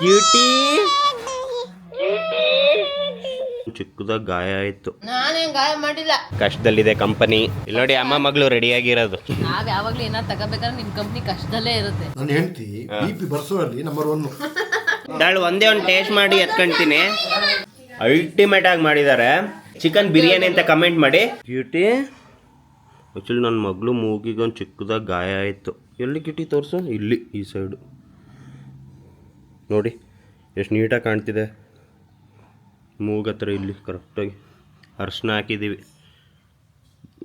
Cutie ಚಿಕ್ಕದಾಗ ಗಾಯ ಆಯ್ತು. ನಾನೇನ್ ಗಾಯ ಮಾಡಿಲ್ಲ. ಕಷ್ಟದಲ್ಲಿದೆ ಕಂಪನಿ. ಇಲ್ಲಿ ನೋಡಿ ಅಮ್ಮ ಮಗಳು ರೆಡಿ ಆಗಿರೋದು. ನಾವ್ ಯಾವಾಗ್ಲೂ ಏನಾದ್ರು ತಗೋಬೇಕಾದ್ರೆ ನಿಮ್ ಕಂಪ್ನಿ ಕಷ್ಟದಲ್ಲೇ ಇರುತ್ತೆ. ನನ್ನ ಹೆಂಡತಿ BP ಬರ್ಸೋಲ್ಲಿ ನಂಬರ್ 1. ತಾಳು ಒಂದೇ ಒಂದು ಟೇಸ್ಟ್ ಮಾಡಿ ಎತ್ಕೊಂತೀನಿ. ಅಲ್ಟಿಮೇಟ್ ಆಗಿ ಮಾಡಿದ್ದಾರೆ. ಚಿಕನ್ ಬಿರಿಯಾನಿ ಅಂತ ಕಮೆಂಟ್ ಮಾಡಿ. ಕ್ಯೂಟಿ ಆ್ಯಕ್ಚುಲಿ ನನ್ನ ಮಗಳು ಮೂಗಿಗೆ ಒಂದು ಚಿಕ್ಕದಾಗ ಗಾಯ ಆಯಿತು. ಎಲ್ಲಿ ಕಿಟಿ ತೋರಿಸು. ಇಲ್ಲಿ ಈ ಸೈಡು ನೋಡಿ ಎಷ್ಟು ನೀಟಾಗಿ ಕಾಣ್ತಿದೆ. ಮೂಗತ್ರ ಇಲ್ಲಿ ಕರೆಕ್ಟಾಗಿ ಅರ್ಶಿನ ಹಾಕಿದ್ದೀವಿ.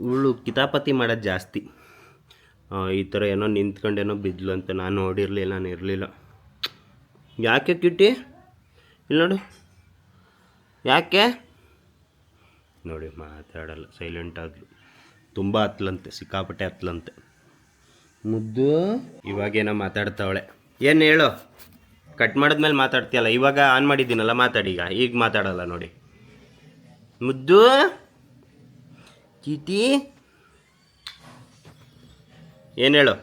ಇವಳು ಕಿತಾಪತಿ ಮಾಡೋದು ಜಾಸ್ತಿ. ಈ ಥರ ಏನೋ ನಿಂತ್ಕೊಂಡೇನೋ ಬಿದ್ಲು ಅಂತ ನಾನು ನೋಡಿರಲಿಲ್ಲ, ನಾನು ಇರಲಿಲ್ಲ. ಯಾಕೆ ಕಿಟಿ ಇಲ್ಲಿ ನೋಡು, ಯಾಕೆ ನೋಡಿ ಮಾತಾಡಲ್ಲ, ಸೈಲೆಂಟ್ ಆಗಲು. ತುಂಬ ಹತ್ಲಂತೆ, ಸಿಕ್ಕಾಪಟ್ಟೆ ಹತ್ಲಂತೆ. ಮುದ್ದು ಇವಾಗೇನೋ ಮಾತಾಡ್ತಾವಳೆ. ಏನು ಹೇಳು, ಕಟ್ ಮಾಡಿದ್ಮೇಲೆ ಮಾತಾಡ್ತೀಯಲ್ಲ. ಇವಾಗ ಆನ್ ಮಾಡಿದ್ದೀನಲ್ಲ, ಮಾತಾಡಿ. ಈಗ ಮಾತಾಡಲ್ಲ ನೋಡಿ. ಮುದ್ದು ಚೀಟಿ ಏನು ಹೇಳು.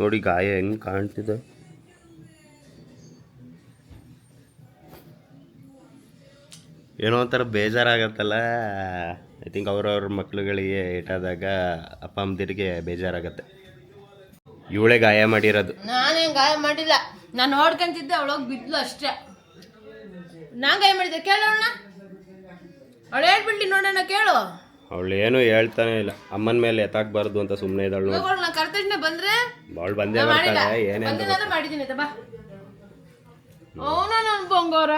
ನೋಡಿ ಗಾಯ ಹೆಂಗೆ ಕಾಣ್ತಿದೆ. ಏನೋ ಒಂಥರ ಬೇಜಾರಾಗತ್ತಲ್ಲ. ಐ ಥಿಂಕ್ ಅವ್ರವ್ರ ಮಕ್ಳುಗಳಿಗೆ ಏಟಾದಾಗ ಅಪ್ಪ ಅಮ್ಮದಿರಿಗೆ ಬೇಜಾರಾಗತ್ತೆ. ಇವಳೇ ಗಾಯ ಮಾಡಿರೋದು. ನಾನೇನ್ ಗಾಯ ಮಾಡಿಲ್ಲ. ನಾನು ನೋಡ್ಕೊಂತಿದ್ದೆ, ಅವಳೋಗಿ ಬಿದ್ಲು ಅಷ್ಟೇ. ನಾನ್ ಗಾಯ ಮಾಡಿದ್ದೆ ಕೇಳೋಣ. ಅವಳು ಹೇಳ್ಬಿಡ್ಲಿ ನೋಡೋಣ, ಕೇಳು. ಅವಳು ಏನು ಹೇಳ್ತಾನೆ ಇಲ್ಲ. ಅಮ್ಮನ ಮೇಲೆ ಎತ್ತಾಕ್ಬಾರ್ದು ಅಂತ ಸುಮ್ಮನೆ ಇದ್ದಾಳು. ನಾನು ಕರ್ತಜ್ಞ ಬಂದ್ರೆ ಅವಳು ಬಂದೇ ಬರ್ತಾಳೆ. ಏನೇನು ಮಾಡಿದ್ದೀನಿ ಬಾ. ಅವನ ನನ್ ಬಂಗೋರ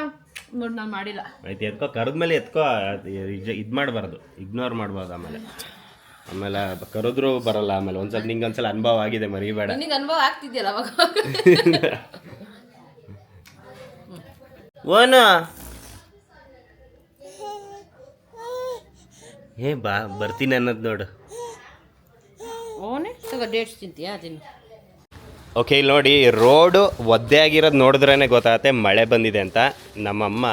ನೋಡಿ ನಾನು ಮಾಡಿಲ್ಲ. ಆಯ್ತು, ಎತ್ಕೋ. ಕರೆದ್ಮೇಲೆ ಎತ್ಕೋ. ಇದು ಮಾಡಬಾರ್ದು, ಇಗ್ನೋರ್ ಮಾಡ್ಬಾರ್ದು. ಆಮೇಲೆ ಕರೆದ್ರು ಬರಲ್ಲ. ಆಮೇಲೆ ಒಂದ್ಸಲ ನಿಂಗೆ ಒಂದ್ಸಲ ಅನುಭವ ಆಗಿದೆ, ಮರಿಬೇಡ. ನಿನಗೆ ಅನುಭವ ಆಗ್ತಿದ್ಯಲ್ಲ ಅವಾಗ. ಓನು ಬಾ, ಬರ್ತೀನಿ ಅನ್ನೋದು ನೋಡು. ಓನೇ ತಗೋ, ಡೇಟ್ಸ್ ತಿಂತೀಯಾ ತಿನ್ನು. ಓಕೆ, ಇಲ್ಲಿ ನೋಡಿ, ರೋಡು ಒದ್ದೆ ಆಗಿರೋದು ನೋಡಿದ್ರೇ ಗೊತ್ತಾಗುತ್ತೆ ಮಳೆ ಬಂದಿದೆ ಅಂತ. ನಮ್ಮಮ್ಮ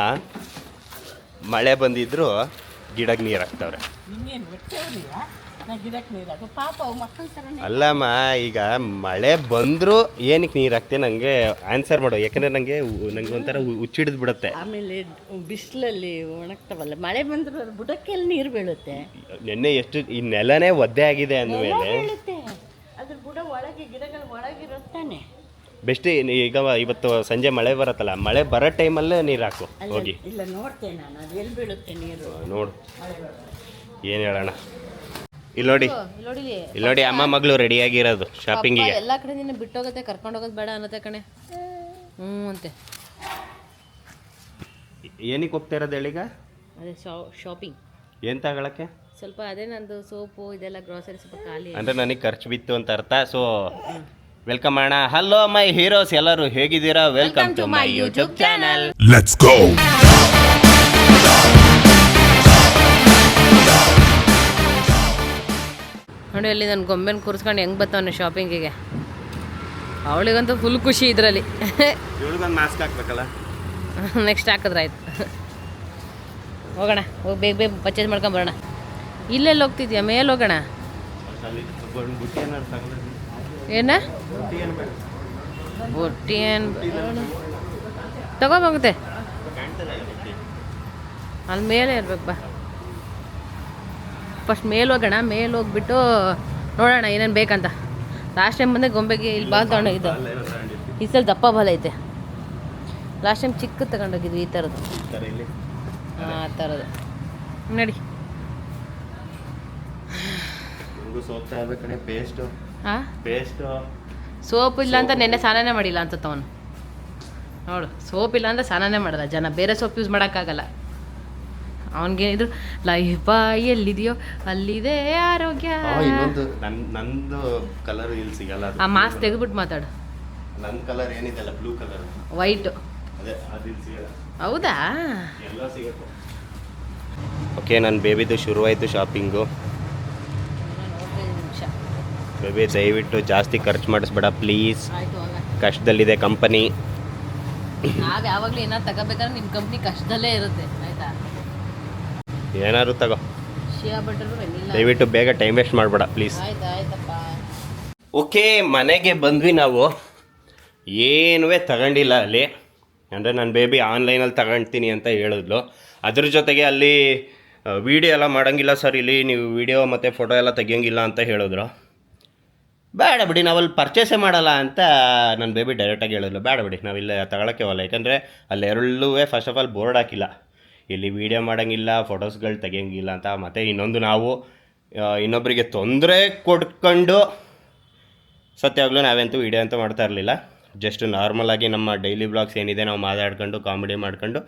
ಮಳೆ ಬಂದಿದ್ರು ಗಿಡಕ್ಕೆ ನೀರು ಹಾಕ್ತವ್ರೆ. ಅಲ್ಲಮ್ಮ, ಈಗ ಮಳೆ ಬಂದರೂ ಏನಕ್ಕೆ ನೀರು ಹಾಕ್ತೆ ನನಗೆ ಆನ್ಸರ್ ಮಾಡು. ಯಾಕಂದರೆ ನನಗೆ ಒಂಥರ ಹುಚ್ಚಿಡಿದು ಬಿಡುತ್ತೆ. ಆಮೇಲೆ ಬಿಸಿಲಲ್ಲಿ ಒಣಗ್ತಾವಲ್ಲ, ಮಳೆ ಬಂದ್ರೆ ಬುಡಕ್ಕೆಲ್ಲ ನೀರು ಬೀಳುತ್ತೆ. ನೆನ್ನೆ ಎಷ್ಟು ಈ ನೆಲನೇ ಒದ್ದೆ ಆಗಿದೆ ಅಂದಮೇಲೆ ಅದ್ರ ಬುಡ ಒಳಗೆ, ಗಿಡಗಳು ಒಳಗಿರುತ್ತಾನೆ. ಬೆಸ್ಟ್. ಈಗ ಇವತ್ತು ಸಂಜೆ ಮಳೆ ಬರುತ್ತಲ್ಲ, ಮಳೆ ಬರೋ ಟೈಮಲ್ಲೇ ನೀರು ಹಾಕು ಹೋಗಿ. ಇಲ್ಲ ನೋಡ್ತೇನೆ ನಾನು, ಅದು ಎಲ್ಲಿ ಬೀಳುತ್ತೆ ನೀರು ನೋಡು. ಏನು ಹೇಳೋಣ. ಇಲ್ಲಿ ನೋಡಿ ಅಮ್ಮ ಮಗಳು ರೆಡಿ ಆಗಿರೋದು ಶಾಪಿಂಗಿಗೆ. ಎಲ್ಲ ಕಡೆ ನಿನ್ನ ಬಿಟ್ಟೋಗತ್ತೆ, ಕರ್ಕೊಂಡು ಹೋಗೋದು ಬೇಡ ಅನ್ನತ್ತೆ ಕಣೆ. ಅಂತೆ. ಏನಕ್ಕೆ ಹೋಗ್ತಾ ಇರೋದು ಹೇಳೀಗ? ಅದೇ ಶಾಪಿಂಗ್. ಏನು ತಗೊಳಕ್ಕೆ? ಸ್ವಲ್ಪ ಅದೇ ನಂದು ಸೋಪು ಇದೆಲ್ಲ ಗ್ರಾಸರಿ ಸ್ವಲ್ಪ ಖಾಲಿ. ಅಂದರೆ ನನಗೆ ಖರ್ಚು ಬಿತ್ತು ಅಂತ ಅರ್ಥ. ಸೊ ವೆಲ್ಕಮ್ ಮಾಡೋಣ. ಹಲೋ ಮೈ ಹೀರೋಸ್, ಎಲ್ಲರೂ ಹೇಗಿದ್ದೀರಾ? Welcome to my YouTube channel. Let's go. ನೋಡಿ ಅಲ್ಲಿ ನನ್ನ ಗೊಂಬೆನ ಕೂರಿಸ್ಕೊಂಡು ಹೆಂಗೆ ಬರ್ತಾವನೆ ಶಾಪಿಂಗಿಗೆ. ಅವಳಿಗಂತೂ ಫುಲ್ ಖುಷಿ ಇದರಲ್ಲಿ. ಇವಳಿಗೊಂದು ಮಾಸ್ಕ್ ಹಾಕ್ಬೇಕಲ್ಲ. ನೆಕ್ಸ್ಟ್ ಹಾಕಿದ್ರಾಯ್ತು. ಹೋಗೋಣ, ಹೋಗಿ ಬೇಗ ಬೇಗ ಪರ್ಚೇಸ್ ಮಾಡ್ಕೊಂಡು ಬರೋಣ. ಇಲ್ಲೆಲ್ಲಿ ಹೋಗ್ತಿದ್ಯಾ? ಮೇಲೆ ಹೋಗೋಣ. ಏನ ಬುಟ್ಟಿ ಏನು ತಗೋಬಾಗುತ್ತೆ. ಅಲ್ಲಿ ಮೇಲೆ ಇರ್ಬೇಕು. ಬಾ ಫಸ್ಟ್ ಮೇಲೆ ಹೋಗೋಣ. ಮೇಲೆ ಹೋಗ್ಬಿಟ್ಟು ನೋಡೋಣ ಏನೇನು ಬೇಕಂತ. ಲಾಸ್ಟ್ ಟೈಮ್ ಬಂದೆ ಗೊಂಬೆಗೆ ಇಲ್ಲಿ ಬಾಲ್ ತಗೊಂಡೋಗಿದ್ದು. ಈ ಸಲ ದಪ್ಪ ಬಾಲ್ ಐತೆ. ಲಾಸ್ಟ್ ಟೈಮ್ ಚಿಕ್ಕದು ತಗೊಂಡೋಗಿದ್ವಿ ಈ ಥರದ್ದು. ಆ ಥರದ್ದು ನೋಡಿ. ಹಾಂ, ಸೋಪ್ ಇಲ್ಲ ಅಂತ ನೆನ್ನೆ ಸ್ನಾನನೇ ಮಾಡಿಲ್ಲ ಅನ್ಸುತ್ತೆ ಅವನು. ನೋಡು, ಸೋಪ್ ಇಲ್ಲ ಅಂದರೆ ಸ್ನಾನನೇ ಮಾಡಲ್ಲ ಜನ. ಬೇರೆ ಸೋಪ್ ಯೂಸ್ ಮಾಡೋಕ್ಕಾಗಲ್ಲ ಅವನಿಗೇನಿದ್ರು. ಲೈಫ್ ಎಲ್ಲಿದೆಯೋ ಅಲ್ಲಿದೆ ಆರೋಗ್ಯ. ನಂದು ಕಲರ್ ಇಲ್ಲಿ ಸಿಗಲ್ಲ. ಆ ಮಾಸ್ಕ್ ತೆಗೆದ್ಬಿಟ್ಟು ಮಾತಾಡು. ನನ್ನ ಕಲರ್ ಏನಿದೆಲ್ಲ ಬ್ಲೂ ಕಲರ್, ವೈಟು. ಅದೇ ಅದು ಇಲ್ಲಿ ಸಿಗಲ್ಲ. ಹೌದಾ? ಎಲ್ಲ ಸಿಗುತ್ತೆ. ಓಕೆ, ನನ್ನ ಬೇಬಿದು ಶುರುವಾಯಿತು ಶಾಪಿಂಗು. ಬೇಬಿ ದಯವಿಟ್ಟು ಜಾಸ್ತಿ ಖರ್ಚು ಮಾಡಿಸ್ಬೇಡ ಪ್ಲೀಸ್. ಕಷ್ಟದಲ್ಲಿದೆ ಕಂಪನಿ. ನಾವು ಯಾವಾಗಲೂ ಏನಾದ್ರು ತಗೋಬೇಕಾದ್ರೆ ನಿಮ್ಮ ಕಂಪ್ನಿ ಕಷ್ಟದಲ್ಲೇ ಇರುತ್ತೆ, ಆಯಿತಾ? ಏನಾದ್ರು ತಗೋ. ಶಿಯಾ ಬಟರು ವೆನಿಲ್ಲ. ದಯವಿಟ್ಟು ಬೇಗ ಟೈಮ್ ವೇಸ್ಟ್ ಮಾಡಬೇಡ ಪ್ಲೀಸ್. ಆಯ್ತು ಆಯ್ತಪ್ಪ. ಓಕೆ, ಮನೆಗೆ ಬಂದ್ವಿ ನಾವು. ಏನೂ ತಗೊಂಡಿಲ್ಲ ಅಲ್ಲಿ. ಅಂದರೆ ನನ್ನ ಬೇಬಿ ಆನ್ಲೈನಲ್ಲಿ ತಗೊಳ್ತೀನಿ ಅಂತ ಹೇಳಿದ್ಲು. ಅದ್ರ ಜೊತೆಗೆ ಅಲ್ಲಿ ವೀಡಿಯೋ ಎಲ್ಲ ಮಾಡೋಂಗಿಲ್ಲ ಸರ್, ಇಲ್ಲಿ ನೀವು ವೀಡಿಯೋ ಮತ್ತು ಫೋಟೋ ಎಲ್ಲ ತೆಗಿಯೋಂಗಿಲ್ಲ ಅಂತ ಹೇಳಿದ್ರು. ಬೇಡ ಬಿಡಿ, ನಾವಲ್ಲಿ ಪರ್ಚೇಸೇ ಮಾಡಲ್ಲ ಅಂತ ನನ್ನ ಬೇಬಿ ಡೈರೆಕ್ಟಾಗಿ ಹೇಳಿದ್ಲು. ಬೇಡ ಬಿಡಿ, ನಾವಿಲ್ಲ ತಗೊಳಕ್ಕೆ ಹೋಗಲ್ಲ. ಯಾಕಂದರೆ ಅಲ್ಲಿ ಎರಡೂ ಫಸ್ಟ್ ಆಫ್ ಆಲ್ ಬೋರ್ಡ್ ಹಾಕಿಲ್ಲ, ಇಲ್ಲಿ ವೀಡಿಯೋ ಮಾಡೋಂಗಿಲ್ಲ, ಫೋಟೋಸ್ಗಳು ತೆಗಿಯೋಂಗಿಲ್ಲ ಅಂತ. ಮತ್ತು ಇನ್ನೊಂದು, ನಾವು ಇನ್ನೊಬ್ಬರಿಗೆ ತೊಂದರೆ ಕೊಡ್ಕೊಂಡು ಸತ್ಯವಾಗ್ಲೂ ನಾವಂತೂ ವೀಡಿಯೋ ಅಂತೂ ಮಾಡ್ತಾ ಇರಲಿಲ್ಲ. ಜಸ್ಟ್ ನಾರ್ಮಲಾಗಿ ನಮ್ಮ ಡೈಲಿ ಬ್ಲಾಗ್ಸ್ ಏನಿದೆ ನಾವು ಮಾತಾಡ್ಕೊಂಡು ಕಾಮಿಡಿ ಮಾಡ್ಕೊಂಡು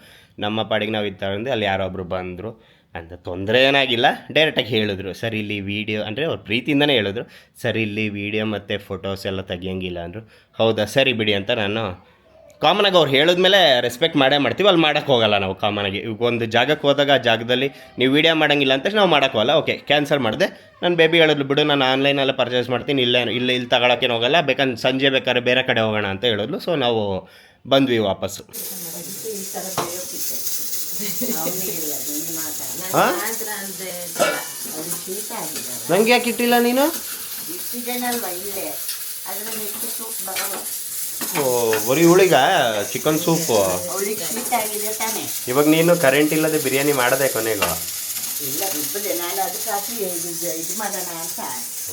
ನಮ್ಮ ಪಾಡಿಗೆ ನಾವು ಇದ್ದು ಅಲ್ಲಿ ಯಾರೊಬ್ಬರು ಬಂದರು ಅಂತ. ತೊಂದರೆ ಏನಾಗಿಲ್ಲ. ಡೈರೆಕ್ಟಾಗಿ ಹೇಳಿದ್ರು, ಸರ್ ಇಲ್ಲಿ ವೀಡಿಯೋ, ಅಂದರೆ ಅವ್ರ ಪ್ರೀತಿಯಿಂದನೇ ಹೇಳಿದ್ರು, ಸರ್ ಇಲ್ಲಿ ವೀಡಿಯೋ ಮತ್ತು ಫೋಟೋಸ್ ಎಲ್ಲ ತೆಗಿಯೋಂಗಿಲ್ಲ ಅಂದರು. ಹೌದಾ ಸರಿ ಬಿಡಿ ಅಂತ ನಾನು ಕಾಮನಾಗಿ ಅವ್ರು ಹೇಳಿದ್ಮೇಲೆ ರೆಸ್ಪೆಕ್ಟ್ ಮಾಡೇ ಮಾಡ್ತೀವಿ. ಅಲ್ಲಿ ಮಾಡೋಕ್ಕೆ ಹೋಗಲ್ಲ ನಾವು ಕಾಮನಾಗಿ. ಈಗ ಒಂದು ಜಾಗಕ್ಕೆ ಹೋದಾಗ ಆ ಜಾಗದಲ್ಲಿ ನೀವು ವೀಡಿಯೋ ಮಾಡೋಂಗಿಲ್ಲ ಅಂತ ನಾವು ಮಾಡೋಕ್ಕೆ ಹೋಗಲ್ಲ. ಓಕೆ, ಕ್ಯಾನ್ಸಲ್ ಮಾಡಿದೆ. ನನ್ನ ಬೇಬಿ ಹೇಳಿದ್ರು, ಬಿಡು ನಾನು ಆನ್ಲೈನಲ್ಲೇ ಪರ್ಚೇಸ್ ಮಾಡ್ತೀನಿ, ಇಲ್ಲಿ ತಗೊಳಕ್ಕೇನು ಹೋಗಲ್ಲ, ಬೇಕಂದ್ರೆ ಸಂಜೆ ಬೇಕಾದ್ರೆ ಬೇರೆ ಕಡೆ ಹೋಗೋಣ ಅಂತ ಹೇಳಿದ್ಲು. ಸೊ ನಾವು ಬಂದ್ವಿ ವಾಪಸ್ಸು. ಹಾಂ, ನಂಗೆ ಯಾಕೆ ಇಟ್ಟಿಲ್ಲ ನೀನು? ಓ, ಬರೀ ಹುಳಿಗ ಚಿಕನ್ ಸೂಪು. ಇವಾಗ ನೀನು ಕರೆಂಟ್ ಇಲ್ಲದೆ ಬಿರಿಯಾನಿ ಮಾಡದೆ ಕೊನೆಗೂ?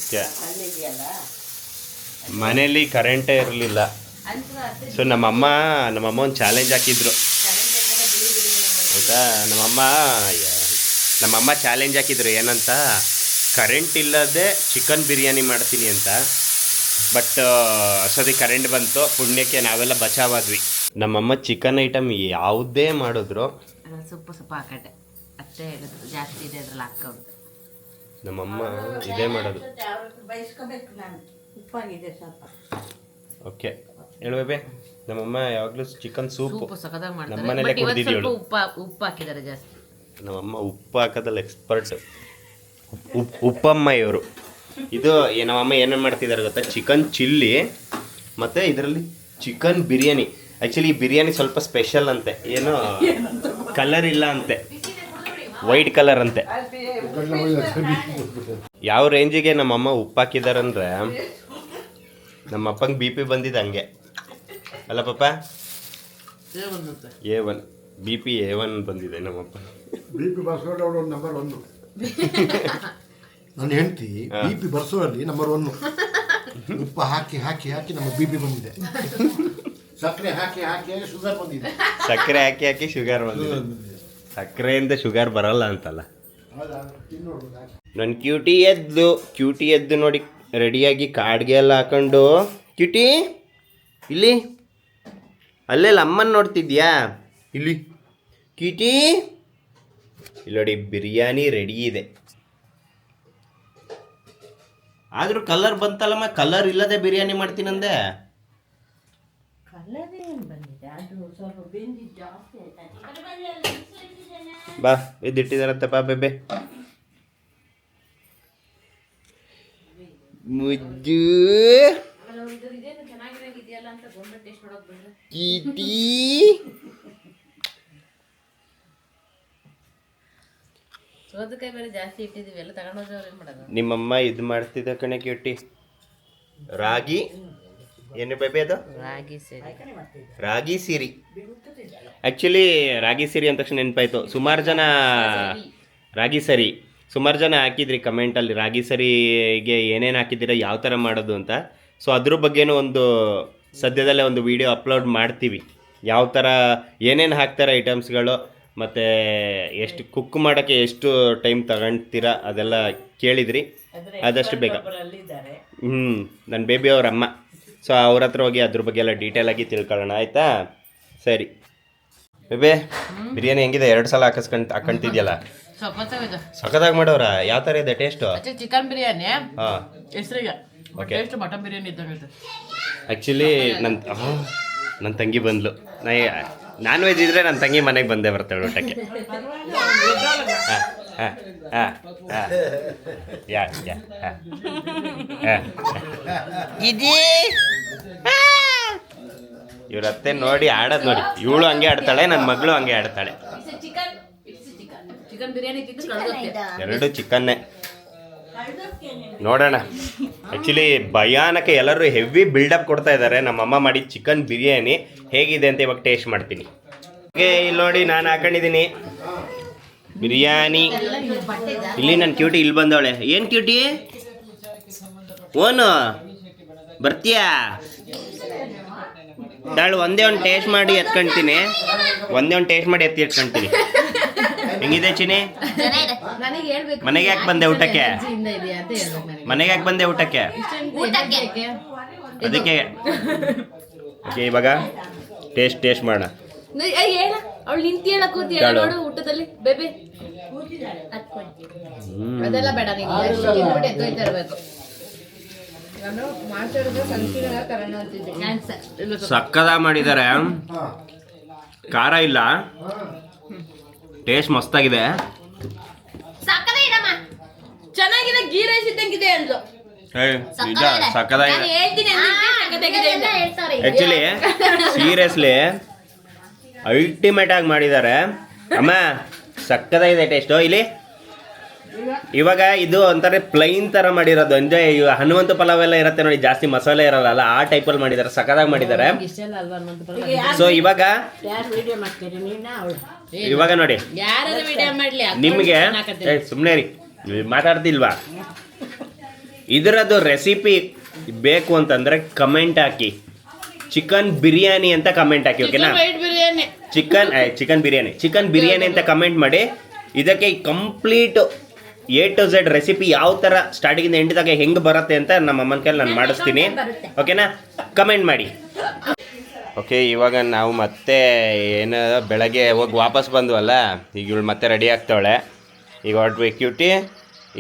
ಓಕೆ, ಮನೇಲಿ ಕರೆಂಟೇ ಇರಲಿಲ್ಲ. ಸೊ ನಮ್ಮಮ್ಮ ಒಂದು ಚಾಲೆಂಜ್ ಹಾಕಿದ್ರು ಆಯಿತಾ. ನಮ್ಮಮ್ಮ ಚಾಲೆಂಜ್ ಹಾಕಿದ್ರು, ಏನಂತ, ಕರೆಂಟ್ ಇಲ್ಲದೆ ಚಿಕನ್ ಬಿರಿಯಾನಿ ಮಾಡ್ತೀನಿ ಅಂತ. ಬಟ್ ಅಷ್ಟೊತ್ತಿಗೆ ಕರೆಂಟ್ ಬಂತು, ಪುಣ್ಯಕ್ಕೆ ನಾವೆಲ್ಲ ಬಚಾವಾದ್ವಿ. ನಮ್ಮಮ್ಮ ಚಿಕನ್ ಐಟಮ್ ಯಾವುದೇ ಮಾಡಿದ್ರು ಸ್ವಲ್ಪ ಹಾಕಟ್ಟೆ ಅಷ್ಟೇ ಹೇಳಿದ್ರು, ಜಾಸ್ತಿ ಇದೆ ಅದ್ರಲ್ಲಿ ಹಾಕೋದು. ನಮ್ಮಮ್ಮ ಇದೇ ಮಾಡೋದು. ಉಪ್ಪಾಗಿದೆ ಸ್ವಲ್ಪ. ಓಕೆ, ಹೇಳ್ಬೇಬೆ. ನಮ್ಮಮ್ಮ ಯಾವಾಗಲೂ ಚಿಕನ್ ಸೂಪು ಸಖತ್ತಾಗಿ ಮಾಡ್ತಾರೆ. ನಮ್ಮನೇಲೆ ಕುಡಿದಿದ್ದೀವಳು. ಉಪ್ಪು ಹಾಕಿದ್ದಾರೆ ಜಾಸ್ತಿ. ನಮ್ಮಮ್ಮ ಉಪ್ಪು ಹಾಕೋದಲ್ಲಿ ಎಕ್ಸ್ಪರ್ಟ್, ಉಪ್ಪಮ್ಮ ಇವರು. ಇದು ನಮ್ಮಮ್ಮ ಏನೇನು ಮಾಡ್ತಿದ್ದಾರೆ ಗೊತ್ತಾ, ಚಿಕನ್ ಚಿಲ್ಲಿ ಮತ್ತು ಇದರಲ್ಲಿ ಚಿಕನ್ ಬಿರಿಯಾನಿ. ಆ್ಯಕ್ಚುಲಿ ಈ ಬಿರಿಯಾನಿ ಸ್ವಲ್ಪ ಸ್ಪೆಷಲ್ ಅಂತೆ, ಏನೋ ಕಲರ್ ಇಲ್ಲ ಅಂತೆ, ವೈಟ್ ಕಲರ್ ಅಂತೆ. ಯಾವ ರೇಂಜಿಗೆ ನಮ್ಮಮ್ಮ ಉಪ್ಪು ಹಾಕಿದಾರಂದ್ರೆ ನಮ್ಮಪ್ಪಂಗೆ BP ಬಂದಿದ್ದು ಹಂಗೆ ಅಲ್ಲ ಪಾಪ? A1 BP A1 ಬಂದಿದೆ ನಮ್ಮಪ್ಪ. BP ಬರ್ಸೋದು ಅವಳು ನಂಬರ್ 1. ನನ್ನ ಹೆಂಡತಿ BP ಬರ್ಸೋಲ್ಲಿ ನಂಬರ್ 1. ಉಪ್ಪು ಹಾಕಿ ಹಾಕಿ ಹಾಕಿ ನಮ್ಮ BP ಬಂದಿದೆ. ಸಕ್ಕರೆ ಹಾಕಿ ಹಾಕಿ ಹಾಕಿ ಶುಗರ್ ಬಂದಿದೆ. ಸಕ್ಕರೆ ಹಾಕಿ ಹಾಕಿ ಶುಗರ್ ಬಂದಿದೆ. ಸಕ್ಕರೆಯಿಂದ ಶುಗರ್ ಬರಲ್ಲ ಅಂತಲ್ಲ. ನನ್ನ ಕ್ಯೂಟಿ ಎದ್ದು ನೋಡಿ ರೆಡಿಯಾಗಿ ಕಾಡ್ಗೆ ಎಲ್ಲ ಹಾಕೊಂಡು. ಕ್ಯೂಟಿ ಇಲ್ಲಿ, ಅಲ್ಲೆಲ್ಲ ಅಮ್ಮನ ನೋಡ್ತಿದ್ಯಾ? ಇಲ್ಲಿ ಕ್ಯೂಟಿ, ಇಲ್ಲಿ ನೋಡಿ ಬಿರಿಯಾನಿ ರೆಡಿ ಇದೆ. ಆದರೂ ಕಲರ್ ಬಂತಲ್ಲಮ್ಮ, ಕಲರ್ ಇಲ್ಲದೆ ಬಿರಿಯಾನಿ ಮಾಡ್ತೀನಂದೆ. ಬಾ, ಇದಿಟ್ಟಿದಾರಂತೆ, ಬಾ ಬೇಬೆ. ಮುದ್ದು ಕೀಟಿ, ಸೌತೆಕಾಯಿ ಬೇರೆ ಜಾಸ್ತಿ ಇಟ್ಟಿದ್ದೀವಿ, ಎಲ್ಲ ತಗೊಂಡೋದ್ರೆ ಅವ್ರು ಏನು ಮಾಡೋದು? ನಿಮ್ಮಮ್ಮ ಇದು ಮಾಡ್ತಿದ್ದ ಕಣೆ ಕ್ಯೂಟಿ, ರಾಗಿ ಏನು ಬೇಬೆ ಅದು? ರಾಗಿ ಸಿರಿ. ಆ್ಯಕ್ಚುಲಿ ರಾಗಿ ಸಿರಿ ಅಂದ ತಕ್ಷಣ ನೆನಪಾಯ್ತು, ಸುಮಾರು ಜನ ರಾಗಿ ಸರಿ ಸುಮಾರು ಜನ ಹಾಕಿದ್ರಿ ಕಮೆಂಟಲ್ಲಿ, ರಾಗಿ ಸರಿಗೆ ಏನೇನು ಹಾಕಿದ್ದೀರಾ, ಯಾವ ಥರ ಮಾಡೋದು ಅಂತ. ಸೊ ಅದ್ರ ಬಗ್ಗೆನೂ ಒಂದು ಸದ್ಯದಲ್ಲೇ ಒಂದು ವಿಡಿಯೋ ಅಪ್ಲೋಡ್ ಮಾಡ್ತೀವಿ. ಯಾವ ಥರ ಏನೇನು ಹಾಕ್ತಾರೆ ಐಟಮ್ಸ್ಗಳು, ಮತ್ತು ಎಷ್ಟು ಕುಕ್ ಮಾಡೋಕ್ಕೆ ಎಷ್ಟು ಟೈಮ್ ತಗೊಳ್ತೀರಾ ಅದೆಲ್ಲ ಕೇಳಿದ್ರಿ. ಆದಷ್ಟು ಬೇಗ ನನ್ನ ಬೇಬಿ ಅವ್ರ ಅಮ್ಮ, ಸೊ ಅವ್ರ ಹತ್ರ ಹೋಗಿ ಅದ್ರ ಬಗ್ಗೆ ಎಲ್ಲ ಡೀಟೇಲಾಗಿ ತಿಳ್ಕೊಳ್ಳೋಣ, ಆಯಿತಾ? ಸರಿ ಬೇಬೆ, ಬಿರಿಯಾನಿ ಹೆಂಗಿದೆ? 2 ಸಲ ಹಾಕೊಂತಿದ್ಯಲ್ಲ, ಸಖತ್ತಾಗಿ ಮಾಡೋರ. ಯಾವ ಥರ ಇದೆ ಟೇಸ್ಟು? ಚಿಕನ್ ಬಿರಿಯಾನಿ ಹಾಂ, ಹೆಸರಿಗೆ ಓಕೆ. ಮಟನ್ ಬಿರಿಯಾನಿ ಇದ್ದಂಗೆ. ಆ್ಯಕ್ಚುಲಿ ನನ್ನ ತಂಗಿ ಬಂದ್ಲು. ನಾನ್ ವೆಜ್ ಇದ್ರೆ ನನ್ನ ತಂಗಿ ಮನೆಗೆ ಬಂದೇ ಬರ್ತಾಳೆ ಊಟಕ್ಕೆ. ಇವ್ರ ಅತ್ತೆ ನೋಡಿ ಆಡೋದು ನೋಡಿ, ಇವಳು ಹಂಗೆ ಆಡ್ತಾಳೆ, ನನ್ನ ಮಗಳು ಹಂಗೆ ಆಡ್ತಾಳೆ. ಚಿಕನ್ ಬಿರಿಯಾನಿ ಎರಡು ಚಿಕನ್ನೇ. ನೋಡೋಣ. ಆ್ಯಕ್ಚುಲಿ ಭಯಾನಕ ಎಲ್ಲರೂ ಹೆವಿ ಬಿಲ್ಡಪ್ ಕೊಡ್ತಾ ಇದ್ದಾರೆ. ನಮ್ಮಮ್ಮ ಮಾಡಿದ ಚಿಕನ್ ಬಿರಿಯಾನಿ ಹೇಗಿದೆ ಅಂತ ಇವಾಗ ಟೇಸ್ಟ್ ಮಾಡ್ತೀನಿ. ಓಕೆ, ಇಲ್ಲಿ ನೋಡಿ ನಾನು ಹಾಕೊಂಡಿದ್ದೀನಿ ಬಿರಿಯಾನಿ. ಇಲ್ಲಿ ನನ್ನ ಕ್ಯೂಟಿ ಇಲ್ಲಿ ಬಂದವಳೆ. ಏನು ಕ್ಯೂಟಿ? ಓನು ಬರ್ತೀಯಾ? ತಾಳು ಒಂದೇ ಒಂದು ಟೇಸ್ಟ್ ಮಾಡಿ ಎತ್ಕೊಂತೀನಿ. ಎತ್ಕೊಂತೀನಿ. ಹೆಂಗಿದೆ ಚಿನಿ? ಮನೆಗೆ ಯಾಕೆ ಬಂದೆ ಊಟಕ್ಕೆ? ಅದಕ್ಕೆ ಓಕೆ, ಇವಾಗ ಟೇಸ್ಟ್ ಮಾಡೋಣ. ಅವಳು ನಿಂತಿಯಲ್ಲ ಕೂತಿ ಊಟದಲ್ಲಿ ಬೇಬಿ ಅದೆಲ್ಲ ಬೇಡ. ಎದ್ದೊಯ್ತಾ ಇರ್ಬೇಕು. ಸಕ್ಕದಾಗಿ ಮಾಡಿದ್ದಾರೆ. ಖಾರ ಇಲ್ಲ, ಟೇಸ್ಟ್ ಮಸ್ತಾಗಿದೆ. ಚೆನ್ನಾಗಿದೆ. ಗೀ ರೈಸ್ ಇದ್ದಂಗಿದೆ ಅಂದ್ಲು. ನಿಜ ಸಕ್ಕದಾಗಿದೆ. ಆಕ್ಚುಲಿ ಸೀರಿಯಸ್ಲಿ ಅಲ್ಟಿಮೇಟ್ ಆಗಿ ಮಾಡಿದ್ದಾರೆ ಅಮ್ಮ. ಸಕ್ಕದಾಗಿದೆ ಟೇಸ್ಟು. ಇಲ್ಲಿ ಇವಾಗ ಇದು ಒಂಥರ ಪ್ಲೈನ್ ಥರ ಮಾಡಿರೋದು. ಅಂದರೆ ಹನುಮಂತ ಪಲಾವ್ ಎಲ್ಲ ಇರುತ್ತೆ ನೋಡಿ, ಜಾಸ್ತಿ ಮಸಾಲೆ ಇರಲ್ಲ, ಆ ಟೈಪಲ್ಲಿ ಮಾಡಿದ್ದಾರೆ. ಸಕ್ಕದಾಗಿ ಮಾಡಿದ್ದಾರೆ. ಸೊ ಇವಾಗ ನೋಡಿ ನಿಮಗೆ ಸುಮ್ಮನೆ ರೀ ಮಾತಾಡ್ತಿಲ್ವಾ, ಇದರದ್ದು ರೆಸಿಪಿ ಬೇಕು ಅಂತಂದರೆ ಕಮೆಂಟ್ ಹಾಕಿ. ಚಿಕನ್ ಬಿರಿಯಾನಿ ಅಂತ ಕಮೆಂಟ್ ಹಾಕಿ. ಓಕೆನಾ? ಚಿಕನ್ ಬಿರಿಯಾನಿ ಅಂತ ಕಮೆಂಟ್ ಮಾಡಿ. ಇದಕ್ಕೆ complete A to Z recipe ಯಾವ ಥರ ಸ್ಟಾರ್ಟಿಂಗಿಂದ ಎಂಡ್ ತನಕ ಹೆಂಗೆ ಬರುತ್ತೆ ಅಂತ ನಮ್ಮ ಅಮ್ಮನ ಕೈಲಿ ನಾನು ಮಾಡಿಸ್ತೀನಿ. ಓಕೆನಾ? ಕಮೆಂಟ್ ಮಾಡಿ. ಓಕೆ, ಇವಾಗ ನಾವು ಮತ್ತೆ ಏನು ಬೆಳಗ್ಗೆ ಹೋಗಿ ವಾಪಸ್ ಬಂದ್ವಲ್ಲ, ಈಗ ಇವಳು ಮತ್ತೆ ರೆಡಿ ಆಗ್ತಾವಳೆ. ಈಗ ಹೊರಟ್ವಿ. ಕ್ಯೂಟಿ,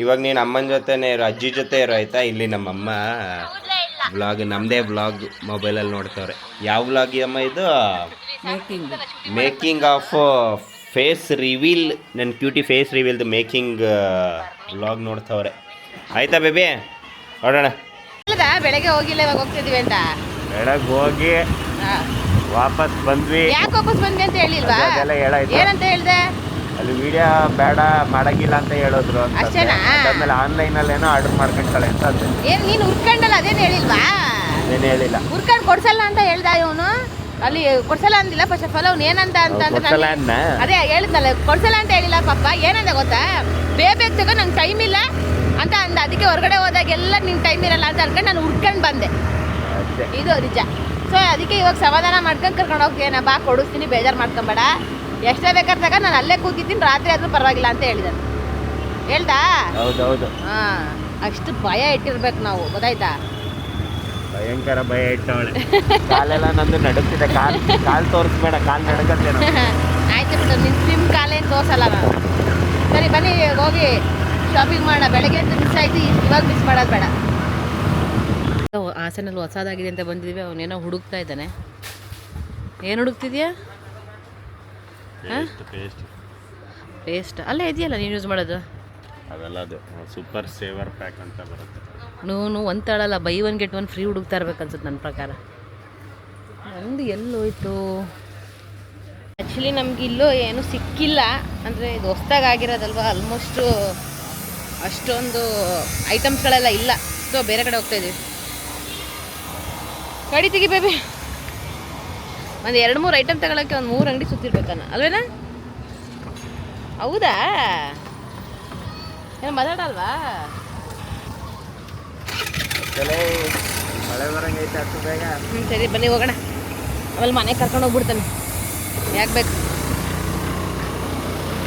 ಇವಾಗ ನೀನು ಅಮ್ಮನ ಜೊತೆನೇ ಇರೋ, ಅಜ್ಜಿ ಜೊತೆ ಇರೋ ಆಯಿತಾ? ಇಲ್ಲಿ ನಮ್ಮಮ್ಮ ವ್ಲಾಗ್, ನಮ್ಮದೇ ವ್ಲಾಗ್ ಮೊಬೈಲಲ್ಲಿ ನೋಡ್ತವ್ರೆ. ಯಾವ ವ್ಲಾಗ್ ಅಮ್ಮ ಇದು? Making of face reveal. ನನ್ನ ಕ್ಯೂಟಿ ಫೇಸ್ ರಿವೀಲ್ದು ಮೇಕಿಂಗ್ ವ್ಲಾಗ್ ನೋಡ್ತವ್ರೆ. ಆಯ್ತಾ ಬೇಬಿ? ನೋಡೋಣ. ಬೆಳಗ್ಗೆ ಹೋಗಿಲ್ಲ, ಇವಾಗ ಹೋಗ್ತಿದೀವಿ ಅಂತ. ಬೆಳಗ್ಗೆ ಹೋಗಿ ವಾಪಸ್ ಬಂದ್ವಿ. ಯಾಕೆ ವಾಪಸ್ ಬಂದ್ವಿ ಅಂತ ಹೇಳಿಲ್ವಾ? ಏನಂತ ಹೇಳ್ದೆ? ಅಲ್ಲಿ ವಿಡಿಯೋ ಬೇಡ ಮಾಡಂಗಿಲ್ಲ ಅಂತ ಹೇಳಿದ್ರು. ಅಷ್ಟೇನಾ? ಆಮೇಲೆ ಆನ್ಲೈನಲ್ಲಿ ಏನೋ ಆರ್ಡರ್ ಮಾಡ್ಕೊಂಡ್ತಾಳೆ ಅಂತ ಅಂದೆ. ಏನು ನೀನು ಹುರ್ಕೊಂಡಲ್ಲ, ಅದೇನು ಹೇಳಿಲ್ವಾ? ಏನು ಹೇಳಿಲ್ಲ. ಹುರ್ಕೊಂಡು ಕೊಡ್ಸಲ್ಲ ಅಂತ ಹೇಳ್ದ ಇವನು. ಅಲ್ಲಿ ಕೊಡ್ಸಲ್ಲ ಅಂದಿಲ್ಲ. ಫಸ್ಟ್ ಆಫ್ ಆಲ್ ಅವ್ನು ಏನಂತ ಅದೇ ಹೇಳಿದ್ನಲ್ಲ, ಕೊಡ್ಸಲ್ಲ ಅಂತ ಹೇಳಿಲ್ಲ ಪಾಪ. ಏನಂದ ಗೊತ್ತಾ? ಬೇಗ ತಗೋ, ನಂಗೆ ಟೈಮ್ ಇಲ್ಲ ಅಂತ ಅಂದ. ಅದಕ್ಕೆ ಹೊರಗಡೆ ಹೋದಾಗೆಲ್ಲ ನಿಂಗೆ ಟೈಮ್ ಇರಲ್ಲ ಅಂತ ಅನ್ಕೊಂಡು ನಾನು ಹುಡ್ಕೊಂಡು ಬಂದೆ. ಇದು ನಿಜ. ಸೊ ಅದಕ್ಕೆ ಇವಾಗ ಸಮಾಧಾನ ಮಾಡ್ಕೊಂಡು ಕರ್ಕೊಂಡು ಹೋಗ್ತೀನಿ. ಬಾ ಕೊಡಿಸ್ತೀನಿ, ಬೇಜಾರು ಮಾಡ್ಕೊಂಬೇಡ, ಎಷ್ಟೇ ಬೇಕಾದ್ರೆ ತಗ, ನಾನು ಅಲ್ಲೇ ಕೂತಿದ್ದೀನಿ, ರಾತ್ರಿ ಆದರೂ ಪರವಾಗಿಲ್ಲ ಅಂತ ಹೇಳಿದಾನೆ. ಹೇಳ್ದಾ? ಹೌದೌದು. ಹಾಂ, ಅಷ್ಟು ಭಯ ಇಟ್ಟಿರ್ಬೇಕು ನಾವು, ಗೊತ್ತಾಯ್ತಾ? ಭಯಂಕರ ಭಯ ಇಟ್ಟವಳೆ. ಕಾಲೆಲ್ಲ ನಂದು ನಡುತ್ತಿದೆ. ಕಾಲು ತೋರಿಸ್ಬೇಡ, ಕಾಲು ನಡಗತ್ತೆ. ಆಯ್ತು ಬಿಟ್ಟು, ನಿಮ್ಮ ಕಾಲೇನು ತೋರಿಸಲ್ಲ ನಾನು. ಸರಿ ಬನ್ನಿ ಹೋಗಿ ಶಾಪಿಂಗ್ ಮಾಡೋಣ. ಬೆಳಗ್ಗೆ ಅಂತ ಮಿಸ್ ಆಯ್ತು, ಇವಾಗ ಮಿಸ್ ಮಾಡೋದು ಬೇಡ. ಹಾಸನಲ್ಲಿ ಹೊಸದಾಗಿದೆ ಅಂತ ಬಂದಿದ್ದೀವಿ. ಅವನೇನೋ ಹುಡುಕ್ತಾ ಇದ್ದಾನೆ. ಏನು ಹುಡುಕ್ತಿದ್ಯಾ? ಪೇಸ್ಟ್ ಅಲ್ಲೇ ಇದೆಯಲ್ಲ ನೀನು ಯೂಸ್ ಮಾಡೋದು. ಅದೆಲ್ಲ ಅದು ಸೂಪರ್ ಸೇವರ್ ಪ್ಯಾಕ್ ಅಂತ ಬರುತ್ತೆ. ನೀನು ಒಂದು ತಾಳಲ್ಲ, ಬೈ 1 get 1 ಫ್ರೀ ಹುಡುಕ್ತಾ ಇರ್ಬೇಕು ಅನ್ಸುತ್ತೆ ನನ್ನ ಪ್ರಕಾರ. ನಮ್ಮದು ಎಲ್ಲೋಯ್ತು? ಆ್ಯಕ್ಚುಲಿ ನಮ್ಗೆ ಇಲ್ಲೂ ಏನೂ ಸಿಕ್ಕಿಲ್ಲ. ಅಂದರೆ ಇದು ಹೊಸ್ದಾಗಿರೋದಲ್ವ, ಆಲ್ಮೋಸ್ಟು ಅಷ್ಟೊಂದು ಐಟಮ್ಸ್ಗಳೆಲ್ಲ ಇಲ್ಲ. ಸೊ ಬೇರೆ ಕಡೆ ಹೋಗ್ತಾಯಿದ್ದೀವಿ. ಗಾಡಿ ತೆಗಿ ಬೇಬಿ. ಒಂದು 2-3 ಐಟಮ್ ತಗೊಳಕ್ಕೆ ಒಂದು 3 ಅಂಗಡಿ ಸುತ್ತಿರ್ಬೇಕನ್ನ, ಅಲ್ವೇನಾ? ಹೌದಾ? ಏನು ಮಾತಾಡಲ್ವಾ? ಮಳೆ ಬರಂಗೈತೆ ಅಷ್ಟು ಬೇಗ. ಸರಿ ಬನ್ನಿ ಹೋಗೋಣ. ಆಮೇಲೆ ಮನೆಗೆ ಕರ್ಕೊಂಡು ಹೋಗ್ಬಿಡ್ತಾನೆ. ಯಾಕೆ ಬೇಕು?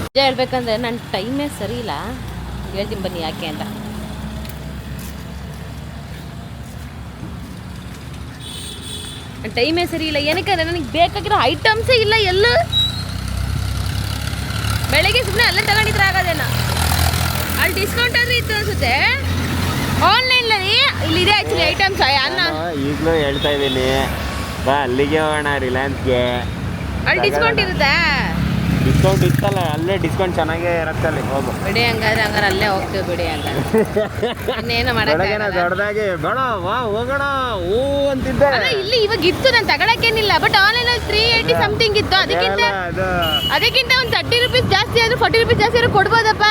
ನಿಜ ಹೇಳ್ಬೇಕಂದ್ರೆ ನನ್ನ ಟೈಮೇ ಸರಿ ಇಲ್ಲ. ಹೇಳ್ತೀನಿ ಬನ್ನಿ ಯಾಕೆ ಅಂತ. ನನ್ನ ಟೈಮೇ ಸರಿ ಇಲ್ಲ. ಏನಕ್ಕಂದ್ರೆ ನನಗೆ ಬೇಕಾಗಿರೋ ಐಟಮ್ಸೇ ಇಲ್ಲ. ಎಲ್ಲ ಬೆಳಗ್ಗೆ ಸುಮ್ಮನೆ ಅಲ್ಲೇ ತಗೊಂಡಿದ್ರೆ ಆಗೋದೇನ. ಅಲ್ಲಿ ಡಿಸ್ಕೌಂಟ್ ಆದರೂ ಇತ್ತು ಅನಿಸುತ್ತೆ. ಆನ್ಲೈನಲ್ಲಿ ಇಲ್ಲಿದೆ ಆ್ಯಕ್ಚುಲಿ ಐಟಮ್ಸ್. ಅನ್ನ ಈಗಲೂ ಹೇಳ್ತಾ ಇದ್ದೀನಿ, ಬಾ ಅಲ್ಲಿಗೆ ಹೋಗೋಣ, ರಿಲಯನ್ಸ್ಗೆ. ಅಲ್ಲಿ ಡಿಸ್ಕೌಂಟ್ ಇರುತ್ತಾ? ಡಿಸ್ಕೌಂಟ್ ಇತ್ತಲ್ಲ, ಅಲ್ಲೇ ಡಿಸ್ಕೌಂಟ್ ಚೆನ್ನಾಗೇ ಇರುತ್ತೆ ಅಲ್ಲಿ, ಹೋಗು. ಬಿಡಿ ಹಂಗಾದ್ರೆ ಅಲ್ಲೇ ಹೋಗ್ತೀವಿ ಬಿಡಿ ಹಂಗಾದ್ರೆ. ಇನ್ನೇನು ಬೆಳಗ್ಗೆನ ಮಾಡಕ್ಕೆ ದೊಡ್ಡದಾಗಿ ಬೇಡ ವಾ ಹೋಗೋಣ ಓ ಅಂತಿದ್ದೆ. ಇಲ್ಲಿ ಇವಾಗ ಇತ್ತು, ನಾನು ತಗೊಳಕ್ಕೇನಿಲ್ಲ. ಬಟ್ ಆನ್ಲೈನ್ ಅಲ್ಲಿ 380 ಸಮಥಿಂಗ್ ಇತ್ತು. ಅದಕ್ಕಿಂತ ಒಂದು 30 ರೂಪೀಸ್ ಜಾಸ್ತಿ ಆದ್ರೂ 40 ರೂಪೀಸ್ ಜಾಸ್ತಿ ಆದ್ರೂ ಕೊಡ್ಬೋದಪ್ಪ.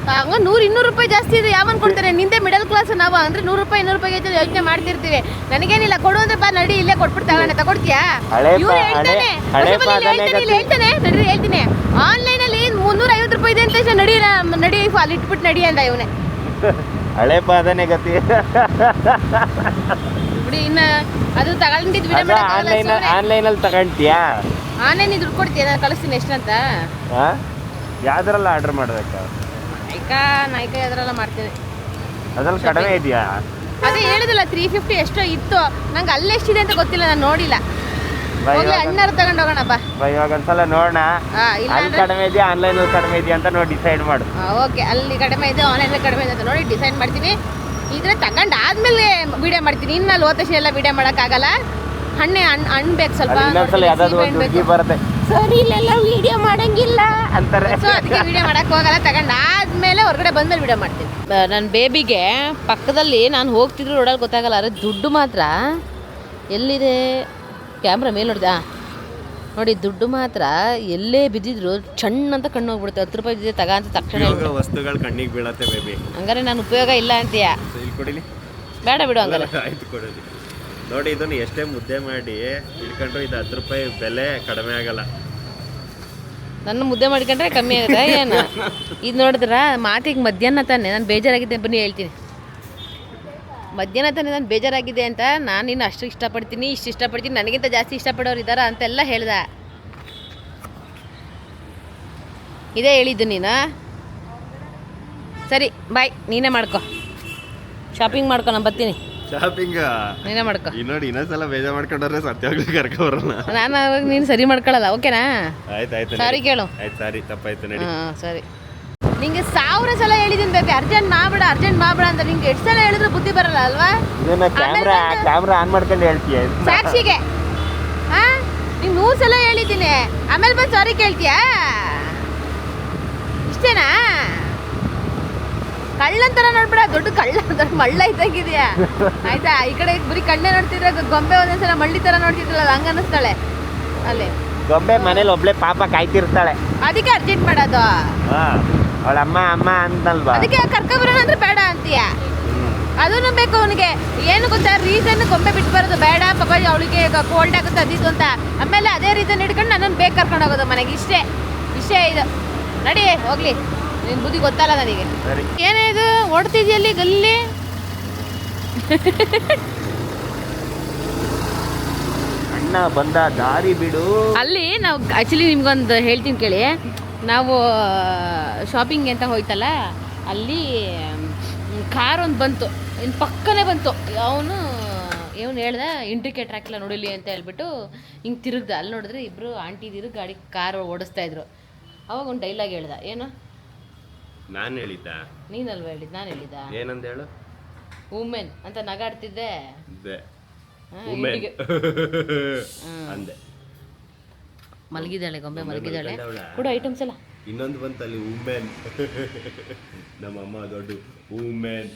ಹಂಗ 100-200 ರೂಪಾಯಿ ಜಾಸ್ತಿ ಇದೆ ಯಾವನ್ ಕೊಡ್ತಾರೆ? ನಿಂದೆ ಮಿಡಲ್ ಕ್ಲಾಸ್ ನಾವು ಅಂದ್ರೆ 100 ರೂಪಾಯಿ 200 ರೂಪಾಯಿಗೆ ಯೋಚನೆ ಮಾಡ್ತಿರ್ತೀವಿ. ನನಗೇನಿಲ್ಲ, ಕೊಡು ಅಂದ್ರೆ ಬಾ ನಡಿ, ಇಲ್ಲೇ ಕೊಟ್ಬಿಟ್ಟು ತಗೊಳ್ತೀಯಾ? ಇವ್ರು ಹೇಳ್ತಾನೆ ನಡಿ ಹೇಳ್ತೀನಿ, ಆನ್ಲೈನ್ ಅಲ್ಲಿ 350 ರೂಪಾಯಿ ಇದೆ ಅಂತ ನಡಿ ನಡಿ ಅಲ್ಲಿ ಇಟ್ಬಿಟ್ಟು ನಡಿ ಅಂದ ಇವನೇ. ಹಳೆ ಪಾದನೆ ಗತಿ ಬಿಡಿ. ಇನ್ನ ಅದು ತಗೊಂಡಿದ್ ಆನ್ಲೈನ್ ಅಲ್ಲಿ ತಗೊಂತೀಯಾ? ಆನ್ಲೈನ್ ದುಡ್ಡು ಕೊಡ್ತೀಯ, ನಾನು ಕಳಿಸ್ತೀನಿ ಎಷ್ಟಂತ. ಯಾವ್ದ್ರಲ್ಲ ಆರ್ಡರ್ ಮಾಡ್ಬೇಕಾ? ನೈಕಾ ಯಾವ್ದ್ರಲ್ಲ ಮಾಡ್ತೀನಿ. ಅದ್ರಲ್ಲಿ ಕಡಿಮೆ ಇದೆಯಾ? ಅದೇ ಹೇಳಿದಲ್ಲ 350 ಎಷ್ಟೋ ಇತ್ತು. ನಂಗೆ ಅಲ್ಲಿ ಎಷ್ಟಿದೆ ಅಂತ ಗೊತ್ತಿಲ್ಲ, ನಾನು ನೋಡಿಲ್ಲ. ಅಣ್ಣಾರು ತಗೊಂಡು ಹೋಗೋಣ ಬಾ. ಇವಾಗ ಒಂದ್ಸಲ ನೋಡೋಣ, ಅಲ್ಲಿ ಕಡಿಮೆ ಇದೆಯಾ ಆನ್ಲೈನ್ ಕಡಿಮೆ ಇದೆಯಾ ಅಂತ ನೋಡಿ ಡಿಸೈಡ್ ಮಾಡು. ಓಕೆ, ಅಲ್ಲಿ ಕಡಿಮೆ ಇದೆ ಆನ್ಲೈನ್ ಕಡಿಮೆ ಇದೆ ಅಂತ ನೋಡಿ ಡಿಸೈಡ್ ಮಾಡ್ತೀನಿ. ಇದ್ರೆ ತಗೊಂಡು ಆದ್ಮೇಲೆ ವಿಡಿಯೋ ಮಾಡ್ತೀನಿ. ಇನ್ನು ಅಲ್ಲಿ ಹೋದ ಎಲ್ಲ ವಿಡಿಯೋ ಮಾಡೋಕ್ಕಾಗಲ್ಲ. ಹಣ್ಣು ಬೇಕು ಸ್ವಲ್ಪ. ಬರುತ್ತೆ ಸರಿ, ಇಲ್ಲೆಲ್ಲ ವಿಡಿಯೋ ಮಾಡಂಗಿಲ್ಲ ಅಂತಾರೆ. ಸೊ ಅದಕ್ಕೆ ವಿಡಿಯೋ ಮಾಡಕ್ ಹೋಗಲ್ಲ. ತಗೊಂಡು ಆದ್ಮೇಲೆ ಹೊರಗಡೆ ಬಂದ್ಮೇಲೆ ವಿಡಿಯೋ ಮಾಡ್ತೀನಿ. ನನ್ನ ಬೇಬಿಗೆ ಪಕ್ಕದಲ್ಲಿ ನಾನು ಹೋಗ್ತಿದ್ರು ರೋಡಲ್ಲಿ ಗೊತ್ತಾಗಲ್ಲ. ಅರೆ ದುಡ್ಡು ಮಾತ್ರ ಎಲ್ಲಿದೆ? ಕ್ಯಾಮ್ರಾ ಮೇಲೆ ನೋಡಿದೆ. ನೋಡಿ, ದುಡ್ಡು ಮಾತ್ರ ಎಲ್ಲೇ ಬಿದ್ದಿದ್ರು ಚಣ್ಣ ಅಂತ ಕಣ್ಣು ಹೋಗ್ಬಿಡುತ್ತೆ. 10 ರೂಪಾಯಿ ಇದ್ದಿದೆ ತಗ ಅಂತ ತಕ್ಷಣ ವಸ್ತುಗಳು ಕಣ್ಣಿಗೆ ಬೀಳತ್ತೆ ಬೇಬಿ. ಹಂಗಾರೆ ನಾನು ಉಪಯೋಗ ಇಲ್ಲ ಅಂತೀಯ? ಕೊಡಿಲಿ, ಬೇಡ ಬಿಡು ಹಂಗಾರೆ. ಆಯ್ತು ಕೊಡೋದು. ನೋಡಿ, ಇದನ್ನು ಎಷ್ಟೇ ಮುದ್ದೆ ಮಾಡಿ ಇಟ್ಕೊಂಡ್ರು ಇದು 10 ರೂಪಾಯಿ ಬೆಲೆ ಕಡಿಮೆ ಆಗಲ್ಲ. ನನ್ನ ಮುದ್ದೆ ಮಾಡ್ಕೊಂಡ್ರೆ ಕಮ್ಮಿ ಆಗುತ್ತೆ ಏನು? ಇದು ನೋಡಿದ್ರ ಮಾತಿಗೆ ಮಧ್ಯಾಹ್ನ ತಾನೆ ನಾನು ಬೇಜಾರಾಗಿದ್ದೆ, ಬನ್ನಿ ಹೇಳ್ತೀನಿ. ಮಧ್ಯಾಹ್ನ ತಾನೆ ನಾನು ಬೇಜಾರಾಗಿದೆ ಅಂತ ನಾನು ಇನ್ನು ಅಷ್ಟು ಇಷ್ಟಪಡ್ತೀನಿ, ಇಷ್ಟು ಇಷ್ಟಪಡ್ತೀನಿ, ನನಗಿಂತ ಜಾಸ್ತಿ ಇಷ್ಟಪಡೋರು ಇದ್ದಾರಾ ಅಂತೆಲ್ಲ ಹೇಳ್ದ. ಇದೇ ಹೇಳಿದ್ದು ನೀನು. ಸರಿ ಬಾಯ್, ನೀನೇ ಮಾಡ್ಕೊ, ಶಾಪಿಂಗ್ ಮಾಡ್ಕೊ, ನಾನು ಬರ್ತೀನಿ. ಶಾಪಿಂಗ್ ನೀನೇ ಮಾಡ್ಕೊ. ನೋಡಿ, ಇನ್ನೊಂದ್ಸಲ ಬೇಜಾರ್ ಮಾಡ್ಕೊಂಡ್ರೆ ಸತ್ಯವಾಗ್ಲೂ ಕರ್ಕೊ ಬರಲ್ಲ. ನಾನು ಅವಾಗ ನೀನು ಸರಿ ಮಾಡ್ಕೊಳ್ಳಲ್ಲ, ಓಕೆನಾ? ಆಯ್ತಾಯ್ತು, ಸಾರಿ ಕೇಳು. ಆಯ್ತು, ಸಾರಿ ತಪ್ಪಾಯ್ತು ನಡಿ. ಹಾಂ ಸರಿ. ನಿಂಗೆ 1000 ಸಲ ಹೇಳಿದ್ದೀನಿ ಬೇಬಿ, ಅರ್ಜೆಂಟ್ ಮಾಡ್ಬೇಡ ಅಂತ. ನಿಂಗೆ ಎಷ್ಟು ಸಲ ಹೇಳಿದ್ರು ಬುದ್ಧಿ ಬರಲ್ಲ ಅಲ್ವಾ? ಕ್ಯಾಮ್ರಾ ಆನ್ ಮಾಡ್ಕೊಂಡು ಹೇಳ್ತೀಯ ಸಾಕ್ಷಿಗೆ. ನಿಂಗೆ 100 ಸಲ ಹೇಳಿದ್ದೀನಿ, ಆಮೇಲೆ ಬಂದು ಸಾರಿ ಕೇಳ್ತೀಯಾ? ಇಷ್ಟೇನಾ? ಕಳ್ಳಂತರ ನೋಡ್ಬೇಡ, ದೊಡ್ಡ ಕಳ್ಳ ಮಳ್ಳ ಇದ್ದಂಗಿದ್ಯಾ ಆಯ್ತಾ? ಈ ಕಡೆ ಬರೀ ಕಣ್ಣೆ ನೋಡ್ತಿದ್ರೆ ಗೊಂಬೆ ಒಂದೊಂದ್ಸಲ ಮಳ್ಳಿ ತರ ನೋಡ್ತಿದ್ರಲ್ಲ, ಹಂಗ ಅನ್ನಿಸ್ತಾಳೆ. ಅಲ್ಲಿ ಗೊಂಬೆ ಮನೇಲಿ ಒಬ್ಳೆ ಪಾಪ ಕಾಯ್ತಿರ್ತಾಳೆ, ಅದಕ್ಕೆ ಅರ್ಜೆಂಟ್ ಮಾಡೋದು. ಅವಳ ಅಮ್ಮ ಅಂತಲ್ವಾ? ಅದಕ್ಕೆ ಕರ್ಕೊಬರೋಣ ಅಂದ್ರೆ ಬೇಡ ಅಂತೀಯ. ಅದನ್ನು ಬೇಕು ಅವನಿಗೆ. ಏನು ಗೊತ್ತಾ ರೀಸನ್? ಗೊಂಬೆ ಬಿಟ್ಟು ಬರೋದು ಬೇಡ ಪಾಪ, ಅವಳಿಗೆ ಕೋಲ್ಡ್ ಆಗುತ್ತೆ ಅದಿತ್ತು ಅಂತ. ಆಮೇಲೆ ಅದೇ ರೀಸನ್ ಹಿಡ್ಕೊಂಡು ನನ್ನನ್ನು ಬೇಕು ಕರ್ಕೊಂಡು ಹೋಗೋದು ಮನೆಗೆ. ಇಷ್ಟೇ ಇದು. ನಡಿ ಹೋಗ್ಲಿ, ನಿನ್ ಬುದ್ಧಿ ಗೊತ್ತಲ್ಲ ನನಗೆ. ಏನೇ ಇದು ಓಡ್ತಿದ್ಯಲ್ಲಿ ಗಲ್ಲಿ? ಅಣ್ಣ ಬಂದ ದಾರಿ ಬಿಡು. ಅಲ್ಲಿ ನಾವು ಆ್ಯಕ್ಚುಲಿ ನಿಮ್ಗೊಂದು ಹೇಳ್ತೀನಿ ಕೇಳಿ. ನಾವು ಶಾಪಿಂಗ್ ಅಂತ ಹೋಯ್ತಲ್ಲ, ಅಲ್ಲಿ ಕಾರ್ ಒಂದು ಬಂತು, ಇನ್ನು ಪಕ್ಕನೇ ಬಂತು. ಇವನು ಹೇಳ್ದ ಇಂಡಿಕೇಟ್ರ್ ಹಾಕಿಲ್ಲ ನೋಡಿಲಿ ಅಂತ ಹೇಳ್ಬಿಟ್ಟು ಹಿಂಗೆ ತಿರುಗ್ದ. ಅಲ್ಲಿ ನೋಡಿದ್ರೆ ಇಬ್ಬರು ಆಂಟಿದಿರು ಗಾಡಿ ಕಾರ್ ಓಡಿಸ್ತಾ ಇದ್ರು. ಅವಾಗ ಒಂದು ಡೈಲಾಗ್ ಹೇಳ್ದ. ಏನು? ನಾನು ಹೇಳಿದ್ದ? ನೀನಲ್ವ ಹೇಳಿದ್ದು? ನಾನು ಹೇಳಿದ್ದ? ಏನಂತ ಹೇಳು? ವುಮೆನ್ ಅಂತ ನಗಾಡ್ತಿದ್ದೆ. ಅಂದೆ. ಮಲಗಿದ್ದಾಳೆ ಗೊಂಬೆ, ಮಲಗಿದ್ದಾಳೆ. ಕೂಡ ಐಟಮ್ಸ್ ಎಲ್ಲ. ಇನ್ನೊಂದು ಬಂತಲ್ಲಿ ವುಮೆನ್. ನಮ್ಮಮ್ಮ ದೊಡ್ಡ ವುಮೆನ್.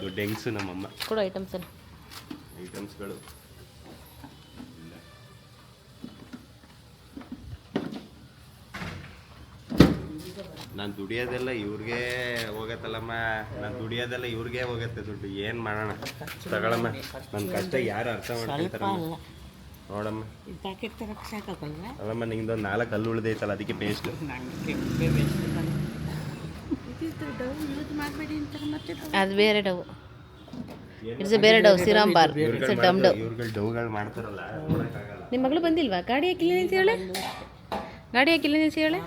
ದೊಡ್ಡ ಹೆಂಗ್ಸು ನಮ್ಮಮ್ಮ. ಕೂಡ ಐಟಮ್ಸ್ ಎಲ್ಲ. ಐಟಮ್ಸ್ಗಳು ನಾನು ದುಡಿಯೋದೆಲ್ಲ ಇವ್ರಿಗೆ ಹೋಗತ್ತಲ್ಲಮ್ಮ. ನಾನು ದುಡಿಯೋದೆಲ್ಲ ಇವ್ರಿಗೆ ಹೋಗತ್ತೆ ದುಡ್ಡು. ಏನು ಮಾಡೋಣ, ತಗೊಳಮ್ಮ. ನನ್ನ ಕಷ್ಟ ಯಾರು ಅರ್ಥ ಮಾಡ್ಕೊಳ್ತಾರಮ್ಮ. ನೋಡಮ್ಮ, ಅಲ್ಲಮ್ಮ ನಿಂದೊಂದು 4 ಕಲ್ಲು ಉಳಿದೈತಲ್ಲ, ಅದಕ್ಕೆ ಪೇಸ್ಟ್. ಅದು ಬೇರೆ ಡವ್. ಇಟ್ಸ್ ಬೇರೆ ಡವ್, ಸಿರಾಮ್ ಬಾರ್. ಇಟ್ಸ್ ಡಮ್ ಡವ್. ಇವ್ರುಗಳು ಡವ್ಗಳು ಮಾಡ್ತಾರಲ್ಲ. ನಿಮ್ಮ ಮಗಳು ಬಂದಿಲ್ವಾ? ಗಾಡಿ ಹಾಕಿಲ್ಲ ನಿಲ್ಸಿ ಹೇಳೆ. ಗಾಡಿ ಹಾಕಿಲ್ಲ ನಿಲ್ಸಿ ಹೇಳೆ.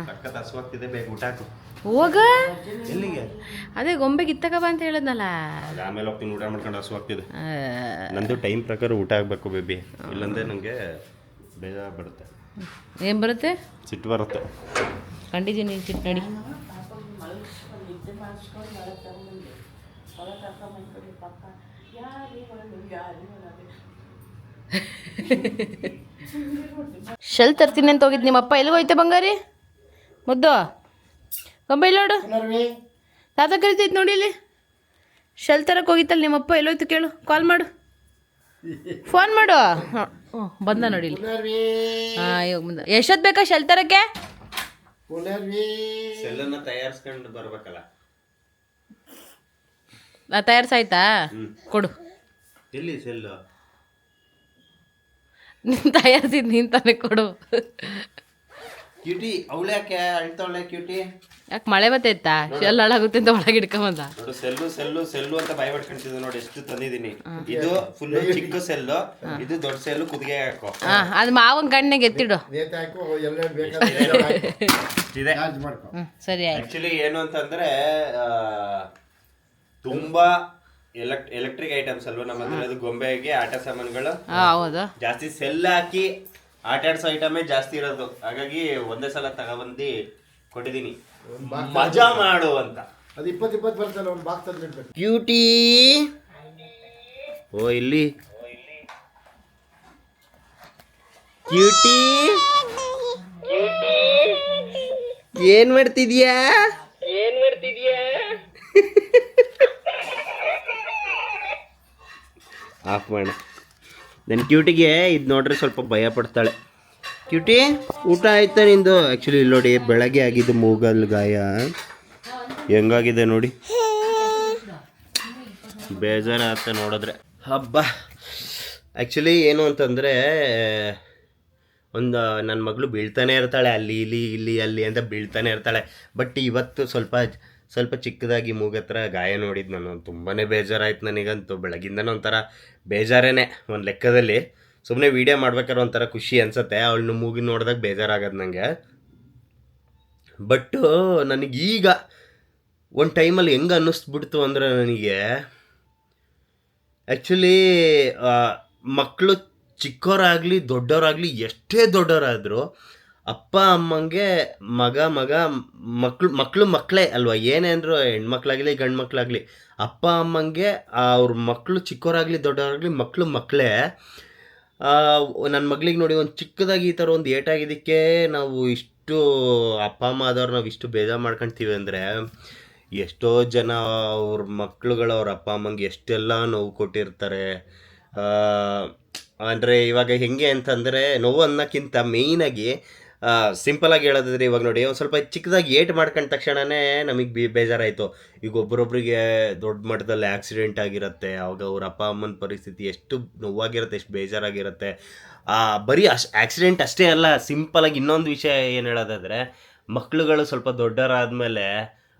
ಸಖತ್ ಹಸುವಾಗ್ತಿದೆ, ಬೇಕು ಊಟ ಹಾಕು. ಹೋಗ. ಎಲ್ಲಿಗೆ? ಅದೇ ಗೊಂಬೆಗೆ ಇತ್ತಕ ಬಾ ಅಂತ ಹೇಳದ್ನಲ್ಲ. ಆಮೇಲೆ ಹೋಗ್ತೀನಿ, ಊಟ ಮಾಡ್ಕೊಂಡು ಹಸುವಾಗ್ತಿದೆ. ನಂದು ಟೈಮ್ ಪ್ರಕಾರ ಊಟ ಆಗಬೇಕು ಬೇಬಿ, ಇಲ್ಲಾಂದ್ರೆ ನನಗೆ ಬೇಜಾರು ಬರುತ್ತೆ. ಏನು ಬರುತ್ತೆ? ಸಿಟ್ಟು ಬರುತ್ತೆ. ಕಂಡಿದ್ದೀನಿ ಸಿಟ್ಟು. ನೋಡಿ ಶೆಲ್ ತರ್ತೀನಿ ಅಂತ ಹೋಗಿದ್ದು ನಿಮ್ಮಪ್ಪ ಎಲ್ಲಿಗೆ ಹೋಯ್ತೆ ಬಂಗಾರಿ ಮುದ್ದು ಗೊಂಬೆ ನೋಡು ಪುನರ್ವಿ ತಾತ ಕರಿತೈತೆ ನೋಡಿ ಇಲ್ಲಿ ಶೆಲ್ ತರಕ್ಕೆ ಹೋಗಿತ್ತಲ್ಲ ನಿಮ್ಮಪ್ಪ ಎಲ್ಲೋಯ್ತು ಕೇಳು ಕಾಲ್ ಮಾಡು ಫೋನ್ ಮಾಡು ಬಂದ ನೋಡಿ ಇಲ್ಲಿ ಪುನರ್ವಿ ಹಾಂ ಇವಾಗ ಬಂದ ಎಷ್ಟೊತ್ತು ಬೇಕಾ ಶೆಲ್ ತರಕ್ಕೆ ಪುನರ್ವಿ ಸೆಲ್ಲನ್ನ ತಯಾರಿಸ್ಕೊಂಡು ಬರ್ಬೇಕಲ್ಲ. ತಯಾರಿಸಾಯ್ತಾ ಕೊಡು ಎಲ್ಲಿ ಸೆಲ್ಲು? ನೀನು ತಯಾರಿಸಿದ್ದು ನೀನು ತಾನೇ ಕೊಡು. ಕ್ಯೂಟಿ ಅವಳು ಯಾಕೆ ಅಳ್ತಾವಳೆ ಕ್ಯೂಟಿ? ಯಾಕೆ ಮಳೆ ಬತ್ತೈತಾ ಶೆಲ್ ಹಾಳಾಗುತ್ತೆ ಅಂತ ಒಳಗೆ ಹಿಡ್ಕೊಂಬಂದ. ನೋಡು ಸೆಲ್ಲು ಸೆಲ್ಲು ಸೆಲ್ಲು ಅಂತ ಬಾಯ್ ಪಡ್ಕೊಂತಿದ್ದೆ ನೋಡಿ, ಎಷ್ಟು ತಂದಿದ್ದೀನಿ. ಇದು ಫುಲ್ ಚಿಕ್ಕ ಸೆಲ್ಲು, ಇದು ದೊಡ್ಡ ಸೆಲ್ಲು ಕುದಿಗೆ ಹಾಕೋ. ಹಾಂ ಅದು ಮಾವನ ಕಣ್ಣಿಗೆ ಎತ್ತಿಡು. ನೇತು ಹಾಕು ಎಲ್ಲ ಬೇಕಾದ್ರೆ ಇದೆ ಚಾರ್ಜ್ ಮಾಡ್ಕೊ. ಸರಿ ಆಯ್ತು. ಆಕ್ಚುಲಿ ಏನು ಅಂತಂದ್ರೆ ತುಂಬಾ ಎಲೆಕ್ಟ್ರಿಕ್ ಐಟಮ್ಸ್ ಅಲ್ವಾ ನಮ್ಮ ಹತ್ರ, ಅದು ಗೊಂಬೆಗೆ ಆಟ ಸಾಮಾನುಗಳು ಹೌದು. ಜಾಸ್ತಿ ಸೆಲ್ ಹಾಕಿ ಆಟ ಆಡ್ಸೋ ಐಟಮೇ ಜಾಸ್ತಿ ಇರೋದು. ಹಾಗಾಗಿ ಒಂದೇ ಸಲ ತಗೊಬಂದು ಕೊಟ್ಟಿದ್ದೀನಿ, ಮಜಾ ಮಾಡು ಅಂತ. ಅದು 20 ಬರ್ತಲ್ಲ, ಒಂದು ಬಾಕ್ಸ್ ತಂದಿಡ್ಬೇಕು. ಕ್ಯೂಟಿ ಓ ಇಲ್ಲಿ ಕ್ಯೂಟಿ ಏನ್ ಮಾಡ್ತಿದ್ಯಾ? ಆಫ್ ಮಾಡ. ನನ್ನ ಕ್ಯೂಟಿಗೆ ಇದು ನೋಡ್ರಿ ಸ್ವಲ್ಪ ಭಯ ಪಡ್ತಾಳೆ. ಕ್ಯೂಟಿ ಊಟ ಆಯ್ತಾ ನಿಂದು? ಆ್ಯಕ್ಚುಲಿ ಇಲ್ಲಿ ನೋಡಿ, ಬೆಳಗ್ಗೆ ಆಗಿದ್ದು ಮೂಗಲ್ ಗಾಯ ಹೆಂಗಾಗಿದೆ ನೋಡಿ, ಬೇಜಾರಾಗ್ತ ನೋಡಿದ್ರೆ. ಹಬ್ಬ ಆ್ಯಕ್ಚುಲಿ ಏನು ಅಂತಂದರೆ ಒಂದು ನನ್ನ ಮಗಳು ಬೀಳ್ತಾನೆ ಇರ್ತಾಳೆ, ಅಲ್ಲಿ ಇಲ್ಲಿ ಇಲ್ಲಿ ಅಲ್ಲಿ ಅಂತ ಬೀಳ್ತಾನೆ ಇರ್ತಾಳೆ. ಬಟ್ ಇವತ್ತು ಸ್ವಲ್ಪ ಚಿಕ್ಕದಾಗಿ ಮೂಗತ್ರ ಗಾಯ ನೋಡಿದ್ದು ನಾನು, ತುಂಬಾ ಬೇಜಾರಾಯ್ತು ನನಗಂತೂ. ಬೆಳಗಿಂದನೂ ಒಂಥರ ಬೇಜಾರೇನೆ ಒಂದು ಲೆಕ್ಕದಲ್ಲಿ. ಸುಮ್ಮನೆ ವೀಡಿಯೋ ಮಾಡ್ಬೇಕಾದ್ರೆ ಒಂಥರ ಖುಷಿ ಅನ್ಸುತ್ತೆ, ಅವಳನ್ನ ಮೂಗಿ ನೋಡಿದಾಗ ಬೇಜಾರಾಗದು ನನಗೆ. ಬಟ್ಟು ನನಗೀಗ ಒಂದು ಟೈಮಲ್ಲಿ ಹೆಂಗೆ ಅನ್ನಿಸ್ಬಿಡ್ತು ಅಂದರೆ, ನನಗೆ ಆ್ಯಕ್ಚುಲಿ ಮಕ್ಕಳು ಚಿಕ್ಕವರಾಗಲಿ ದೊಡ್ಡವರಾಗಲಿ, ಎಷ್ಟೇ ದೊಡ್ಡವರಾದರೂ ಅಪ್ಪ ಅಮ್ಮಂಗೆ ಮಕ್ಕಳು ಮಕ್ಕಳೇ ಅಲ್ವಾ, ಏನೇ ಅಂದರೂ ಹೆಣ್ಮಕ್ಳಾಗಲಿ ಗಂಡು ಮಕ್ಕಳಾಗಲಿ, ಅಪ್ಪ ಅಮ್ಮಂಗೆ ಅವ್ರ ಮಕ್ಕಳು ಚಿಕ್ಕವರಾಗಲಿ ದೊಡ್ಡವರಾಗಲಿ ಮಕ್ಕಳು ಮಕ್ಕಳೇ. ನನ್ನ ಮಗಳಿಗೆ ನೋಡಿ, ಒಂದು ಚಿಕ್ಕದಾಗಿ ಈ ಥರ ಒಂದು ಏಟಾಗಿದ್ದಕ್ಕೆ ನಾವು ಇಷ್ಟು ಅಪ್ಪ ಅಮ್ಮ ಆದವ್ರು ನಾವು ಇಷ್ಟು ಬೇಜಾರು ಮಾಡ್ಕೊಳ್ತೀವಿ ಅಂದರೆ, ಎಷ್ಟೋ ಜನ ಅವ್ರ ಮಕ್ಳುಗಳು ಅವ್ರ ಅಪ್ಪ ಅಮ್ಮಂಗೆ ಎಷ್ಟೆಲ್ಲ ನೋವು ಕೊಟ್ಟಿರ್ತಾರೆ. ಅಂದರೆ ಇವಾಗ ಹೆಂಗೆ ಅಂತಂದರೆ, ನೋವು ಅನ್ನೋಕ್ಕಿಂತ ಮೇಯ್ನಾಗಿ ಸಿಂಪಲಾಗಿ ಹೇಳೋದಾದ್ರೆ, ಇವಾಗ ನೋಡಿ ಒಂದು ಸ್ವಲ್ಪ ಚಿಕ್ಕದಾಗಿ ಏಟು ಮಾಡ್ಕೊಂಡ ತಕ್ಷಣವೇ ನಮಗೆ ಬೇಜಾರಾಯಿತು. ಈಗ ಒಬ್ಬರೊಬ್ಬರಿಗೆ ದೊಡ್ಡ ಮಟ್ಟದಲ್ಲಿ ಆಕ್ಸಿಡೆಂಟ್ ಆಗಿರುತ್ತೆ, ಅವಾಗ ಅವ್ರ ಅಪ್ಪ ಅಮ್ಮನ ಪರಿಸ್ಥಿತಿ ಎಷ್ಟು ನೋವಾಗಿರುತ್ತೆ, ಎಷ್ಟು ಬೇಜಾರಾಗಿರುತ್ತೆ. ಬರೀ ಆಕ್ಸಿಡೆಂಟ್ ಅಷ್ಟೇ ಅಲ್ಲ, ಸಿಂಪಲಾಗಿ ಇನ್ನೊಂದು ವಿಷಯ ಏನು ಹೇಳೋದಾದರೆ, ಮಕ್ಳುಗಳು ಸ್ವಲ್ಪ ದೊಡ್ಡವರಾದಮೇಲೆ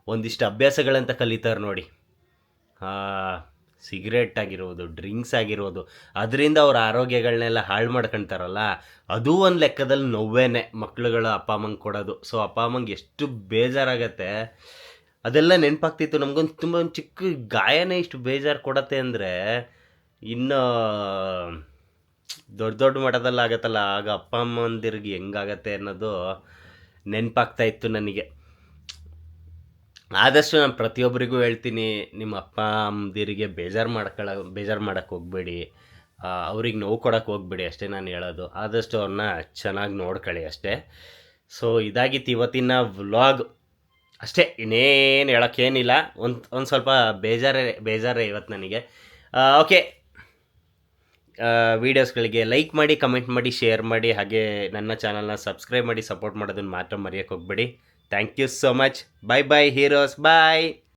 ಒಂದಿಷ್ಟು ಅಭ್ಯಾಸಗಳಂತ ಕಲಿತಾರೆ ನೋಡಿ. ಸಿಗರೇಟ್ ಆಗಿರ್ಬೋದು, ಡ್ರಿಂಕ್ಸ್ ಆಗಿರ್ಬೋದು, ಅದರಿಂದ ಅವ್ರ ಆರೋಗ್ಯಗಳನ್ನೆಲ್ಲ ಹಾಳು ಮಾಡ್ಕೊಳ್ತಾರಲ್ಲ, ಅದು ಒಂದು ಲೆಕ್ಕದಲ್ಲಿ ನೋವೇನೆ ಮಕ್ಳುಗಳ ಅಪ್ಪ ಅಮ್ಮಂಗೆ ಕೊಡೋದು. ಸೊ ಅಪ್ಪ ಅಮ್ಮಂಗೆ ಎಷ್ಟು ಬೇಜಾರಾಗತ್ತೆ ಅದೆಲ್ಲ ನೆನಪಾಗ್ತಿತ್ತು. ನಮಗೊಂದು ತುಂಬ ಒಂದು ಚಿಕ್ಕ ಗಾಯನೇ ಇಷ್ಟು ಬೇಜಾರು ಕೊಡತ್ತೆ ಅಂದರೆ, ಇನ್ನು ದೊಡ್ಡ ದೊಡ್ಡ ಮಟ್ಟದಲ್ಲಿ ಆಗತ್ತಲ್ಲ, ಆಗ ಅಪ್ಪ ಅಮ್ಮಂದಿರಿಗೆ ಹೆಂಗಾಗತ್ತೆ ಅನ್ನೋದು ನೆನಪಾಗ್ತಾಯಿತ್ತು ನನಗೆ. ಆದಷ್ಟು ನಾನು ಪ್ರತಿಯೊಬ್ಬರಿಗೂ ಹೇಳ್ತೀನಿ, ನಿಮ್ಮ ಅಪ್ಪ ಅಮ್ಮದಿರಿಗೆ ಬೇಜಾರು ಮಾಡೋಕ್ಕೆ ಹೋಗಬೇಡಿ, ಅವ್ರಿಗೆ ನೋವು ಕೊಡೋಕ್ಕೆ ಹೋಗಬೇಡಿ ಅಷ್ಟೇ ನಾನು ಹೇಳೋದು. ಆದಷ್ಟು ಅವ್ರನ್ನ ಚೆನ್ನಾಗಿ ನೋಡ್ಕೊಳ್ಳಿ ಅಷ್ಟೇ. ಸೊ ಇದಾಗಿತ್ತು ಇವತ್ತಿನ ವ್ಲಾಗ್ ಅಷ್ಟೇ, ಇನ್ನೇನು ಹೇಳೋಕ್ಕೇನಿಲ್ಲ. ಒಂದು ಸ್ವಲ್ಪ ಬೇಜಾರೇ ಇವತ್ತು ನನಗೆ. ಓಕೆ, ವೀಡಿಯೋಸ್ಗಳಿಗೆ ಲೈಕ್ ಮಾಡಿ, ಕಮೆಂಟ್ ಮಾಡಿ, ಶೇರ್ ಮಾಡಿ, ಹಾಗೆ ನನ್ನ ಚಾನಲ್ನ ಸಬ್ಸ್ಕ್ರೈಬ್ ಮಾಡಿ ಸಪೋರ್ಟ್ ಮಾಡೋದನ್ನು ಮಾತ್ರ ಮರೆಯೋಕ್ಕೆ ಹೋಗಬೇಡಿ. Thank you so much. Bye bye heroes, bye.